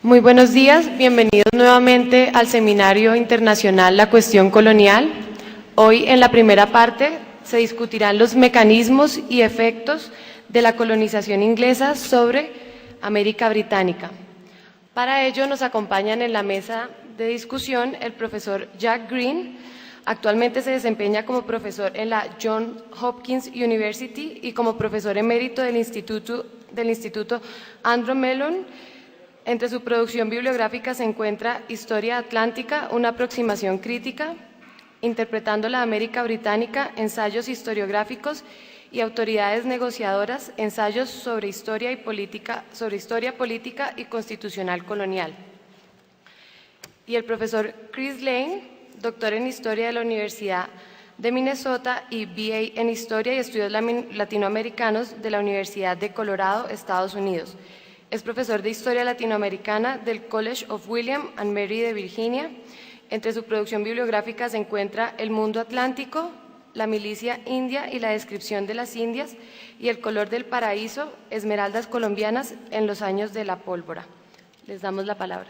Muy buenos días, bienvenidos nuevamente al Seminario Internacional La Cuestión Colonial. Hoy, en la primera parte, se discutirán los mecanismos y efectos de la colonización inglesa sobre América Británica. Para ello nos acompañan en la mesa de discusión el profesor Jack Greene. Actualmente se desempeña como profesor en la Johns Hopkins University y como profesor emérito del Instituto Andrew Mellon. Entre su producción bibliográfica se encuentra Historia Atlántica, una aproximación crítica, Interpretando la América Británica, ensayos historiográficos y autoridades negociadoras, ensayos sobre historia política y constitucional colonial. Y el profesor Chris Lane, doctor en Historia de la Universidad de Minnesota y BA en Historia y Estudios Latinoamericanos de la Universidad de Colorado, Estados Unidos. Es profesor de Historia Latinoamericana del College of William and Mary de Virginia. Entre su producción bibliográfica se encuentra El Mundo Atlántico, La Milicia India y la Descripción de las Indias y El Color del Paraíso, Esmeraldas Colombianas en los Años de la Pólvora. Les damos la palabra.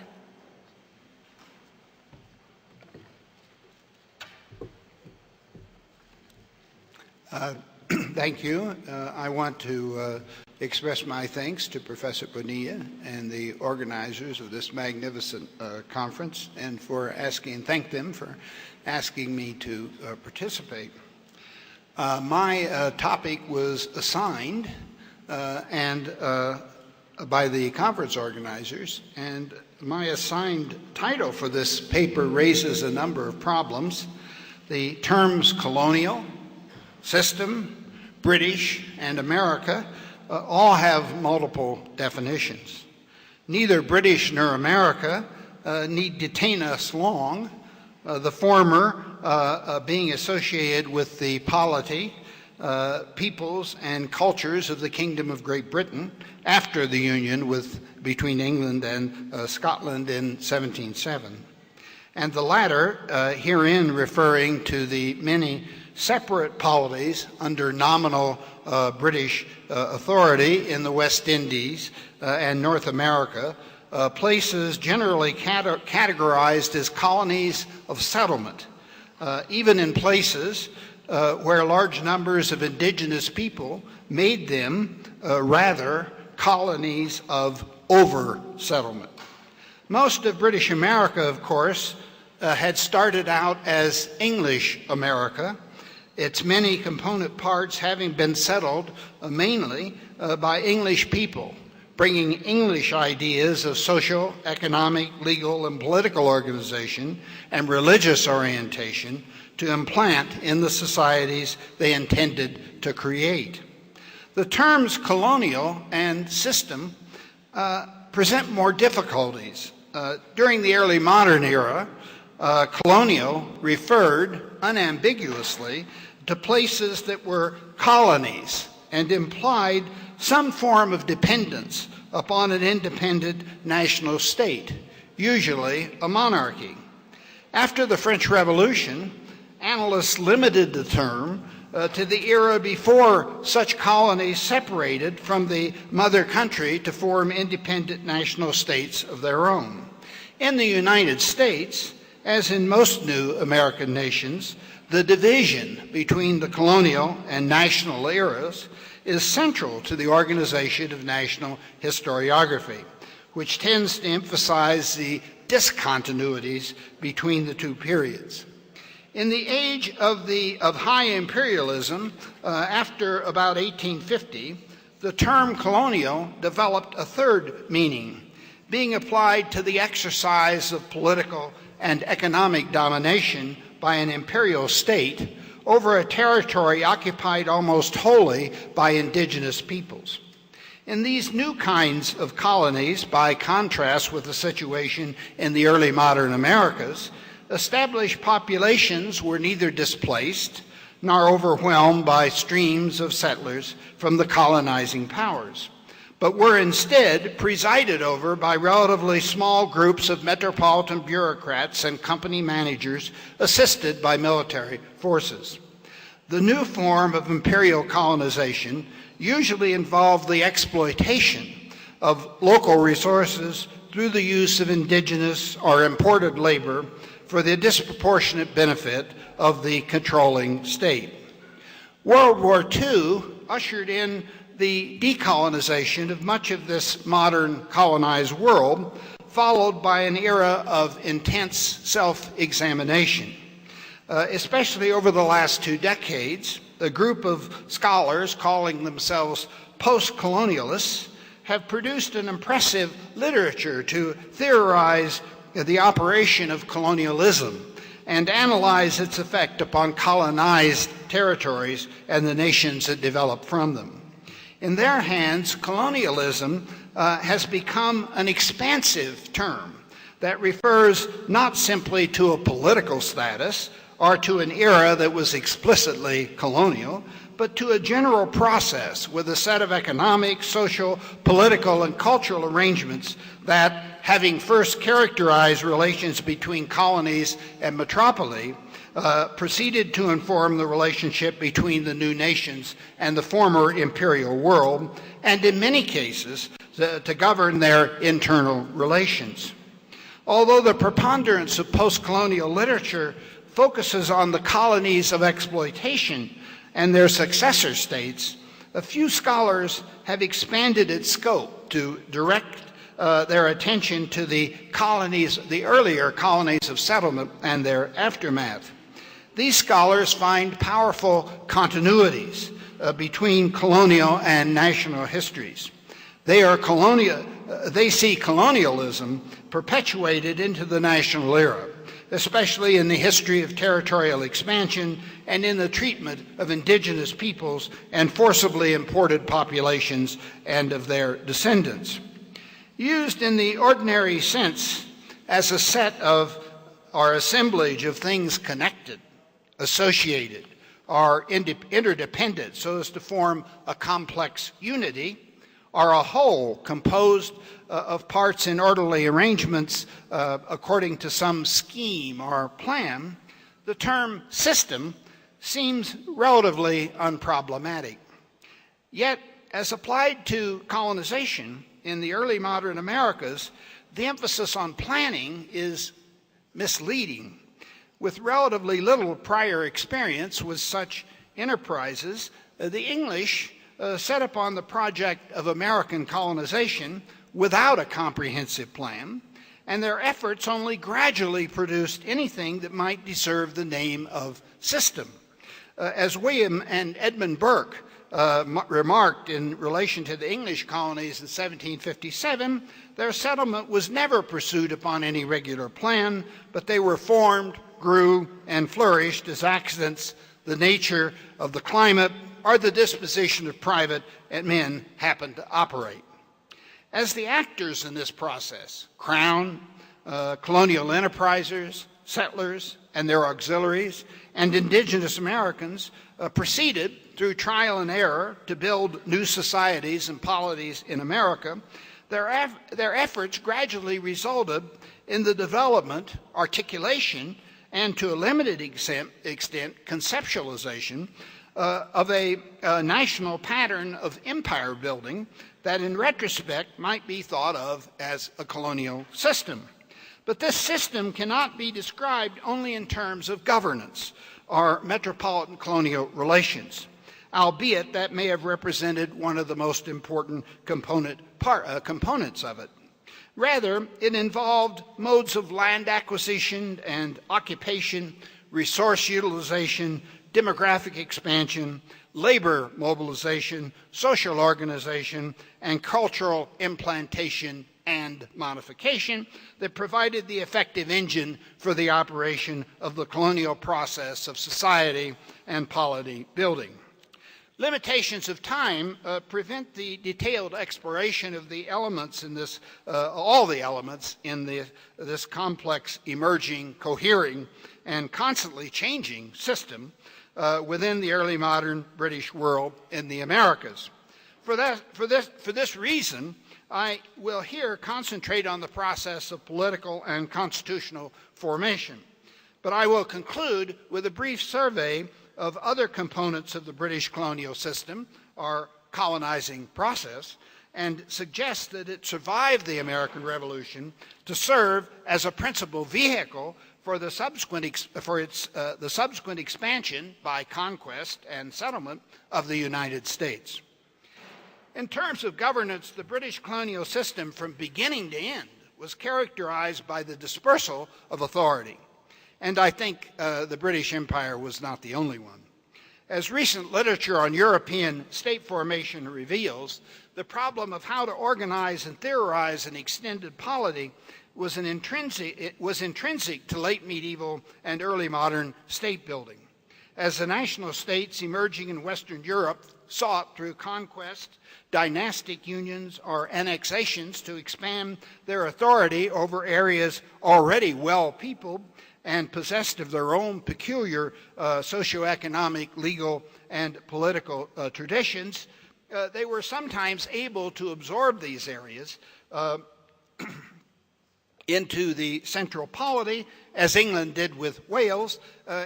Thank you. I want to express my thanks to Professor Bonilla and the organizers of this magnificent conference, and thank them for asking me to participate. My topic was assigned by the conference organizers, and my assigned title for this paper raises a number of problems. The terms colonial, system, British, and America all have multiple definitions. Neither British nor America need detain us long, the former being associated with the polity, peoples, and cultures of the Kingdom of Great Britain after the union between England and Scotland in 1707. And the latter herein referring to the many separate polities under nominal British authority in the West Indies and North America, places generally categorized as colonies of settlement, even in places where large numbers of indigenous people made them rather colonies of over-settlement. Most of British America, of course, had started out as English America, its many component parts having been settled mainly by English people, bringing English ideas of social, economic, legal, and political organization and religious orientation to implant in the societies they intended to create. The terms colonial and system present more difficulties. During the early modern era, colonial referred unambiguously to places that were colonies and implied some form of dependence upon an independent national state, usually a monarchy. After the French Revolution, analysts limited the term to the era before such colonies separated from the mother country to form independent national states of their own. In the United States, as in most new American nations, the division between the colonial and national eras is central to the organization of national historiography, which tends to emphasize the discontinuities between the two periods. In the age of high imperialism, after about 1850, the term colonial developed a third meaning, being applied to the exercise of political and economic domination by an imperial state over a territory occupied almost wholly by indigenous peoples. In these new kinds of colonies, by contrast with the situation in the early modern Americas, established populations were neither displaced nor overwhelmed by streams of settlers from the colonizing powers, but were instead presided over by relatively small groups of metropolitan bureaucrats and company managers assisted by military forces. The new form of imperial colonization usually involved the exploitation of local resources through the use of indigenous or imported labor for the disproportionate benefit of the controlling state. World War II ushered in the decolonization of much of this modern colonized world, followed by an era of intense self-examination. Especially over the last 2 decades, a group of scholars calling themselves post-colonialists have produced an impressive literature to theorize the operation of colonialism and analyze its effect upon colonized territories and the nations that developed from them. In their hands, colonialism has become an expansive term that refers not simply to a political status or to an era that was explicitly colonial, but to a general process with a set of economic, social, political, and cultural arrangements that, having first characterized relations between colonies and metropoli, proceeded to inform the relationship between the new nations and the former imperial world, and in many cases, to govern their internal relations. Although the preponderance of post-colonial literature focuses on the colonies of exploitation and their successor states, a few scholars have expanded its scope to direct their attention to the colonies, the earlier colonies of settlement and their aftermath. These scholars find powerful continuities between colonial and national histories. They see colonialism perpetuated into the national era, especially in the history of territorial expansion and in the treatment of indigenous peoples and forcibly imported populations and of their descendants. Used in the ordinary sense as a set of or assemblage of things connected, associated, or interdependent so as to form a complex unity, or a whole composed of parts in orderly arrangements according to some scheme or plan, the term system seems relatively unproblematic. Yet, as applied to colonization in the early modern Americas, the emphasis on planning is misleading. With relatively little prior experience with such enterprises, the English set upon the project of American colonization without a comprehensive plan, and their efforts only gradually produced anything that might deserve the name of system. As William and Edmund Burke remarked in relation to the English colonies in 1757, their settlement was never pursued upon any regular plan, but they were formed, grew, and flourished as accidents, the nature of the climate, or the disposition of private men happened to operate. As the actors in this process, Crown, colonial enterprisers, settlers, and their auxiliaries, and indigenous Americans proceeded through trial and error to build new societies and polities in America, their efforts gradually resulted in the development, articulation, and to a limited extent, conceptualization of a national pattern of empire building that in retrospect might be thought of as a colonial system. But this system cannot be described only in terms of governance or metropolitan colonial relations, albeit that may have represented one of the most important components of it. Rather, it involved modes of land acquisition and occupation, resource utilization, demographic expansion, labor mobilization, social organization, and cultural implantation and modification that provided the effective engine for the operation of the colonial process of society and polity building. Limitations of time prevent the detailed exploration of the elements in this, all the elements in this complex, emerging, cohering, and constantly changing system within the early modern British world in the Americas. For this reason, I will here concentrate on the process of political and constitutional formation. But I will conclude with a brief survey of other components of the British colonial system, our colonizing process, and suggests that it survived the American Revolution to serve as a principal vehicle for the subsequent expansion by conquest and settlement of the United States. In terms of governance, the British colonial system from beginning to end was characterized by the dispersal of authority. And I think the British Empire was not the only one. As recent literature on European state formation reveals, the problem of how to organize and theorize an extended polity was intrinsic to late medieval and early modern state building. As the national states emerging in Western Europe sought through conquest, dynastic unions, or annexations to expand their authority over areas already well-peopled and possessed of their own peculiar socioeconomic, legal, and political traditions, they were sometimes able to absorb these areas into the central polity, as England did with Wales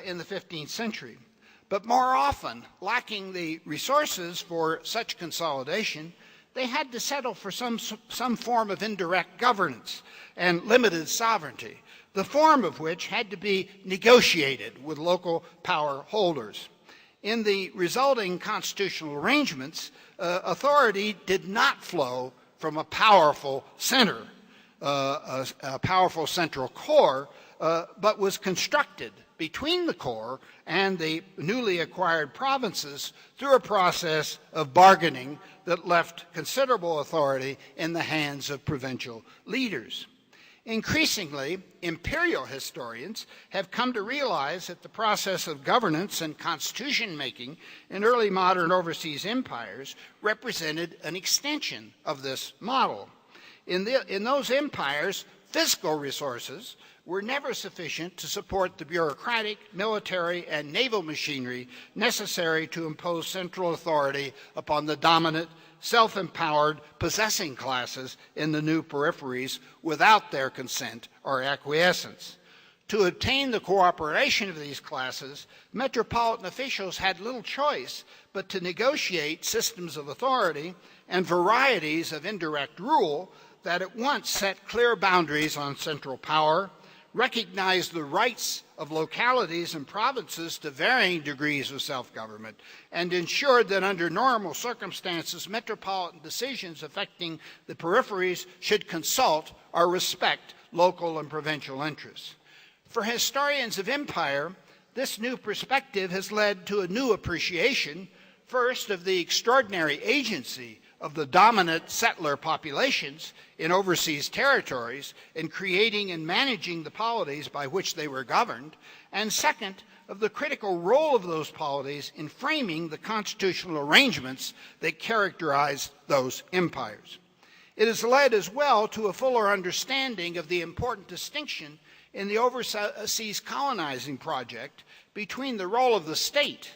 in the 15th century. But more often, lacking the resources for such consolidation, they had to settle for some form of indirect governance and limited sovereignty, the form of which had to be negotiated with local power holders. In the resulting constitutional arrangements, authority did not flow from a powerful center, a powerful central core, but was constructed between the core and the newly acquired provinces through a process of bargaining that left considerable authority in the hands of provincial leaders. Increasingly, imperial historians have come to realize that the process of governance and constitution making in early modern overseas empires represented an extension of this model. In those empires, fiscal resources were never sufficient to support the bureaucratic, military, and naval machinery necessary to impose central authority upon the dominant, self-empowered possessing classes in the new peripheries without their consent or acquiescence. To obtain the cooperation of these classes, metropolitan officials had little choice but to negotiate systems of authority and varieties of indirect rule that at once set clear boundaries on central power, recognized the rights of localities and provinces to varying degrees of self-government, and ensured that under normal circumstances, metropolitan decisions affecting the peripheries should consult or respect local and provincial interests. For historians of empire, this new perspective has led to a new appreciation, first, of the extraordinary agency of the dominant settler populations in overseas territories in creating and managing the polities by which they were governed, and second, of the critical role of those polities in framing the constitutional arrangements that characterized those empires. It has led as well to a fuller understanding of the important distinction in the overseas colonizing project between the role of the state,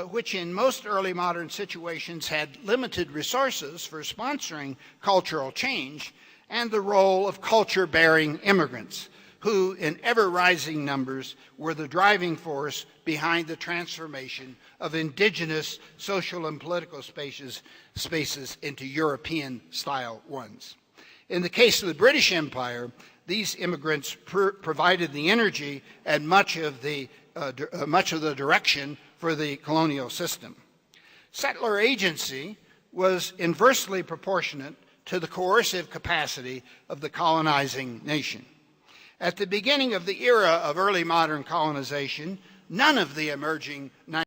which in most early modern situations had limited resources for sponsoring cultural change, and the role of culture-bearing immigrants, who in ever-rising numbers were the driving force behind the transformation of indigenous social and political spaces into European-style ones. In the case of the British Empire, these immigrants provided the energy and much of the direction for the colonial system. Settler agency was inversely proportionate to the coercive capacity of the colonizing nation. At the beginning of the era of early modern colonization, none of the emerging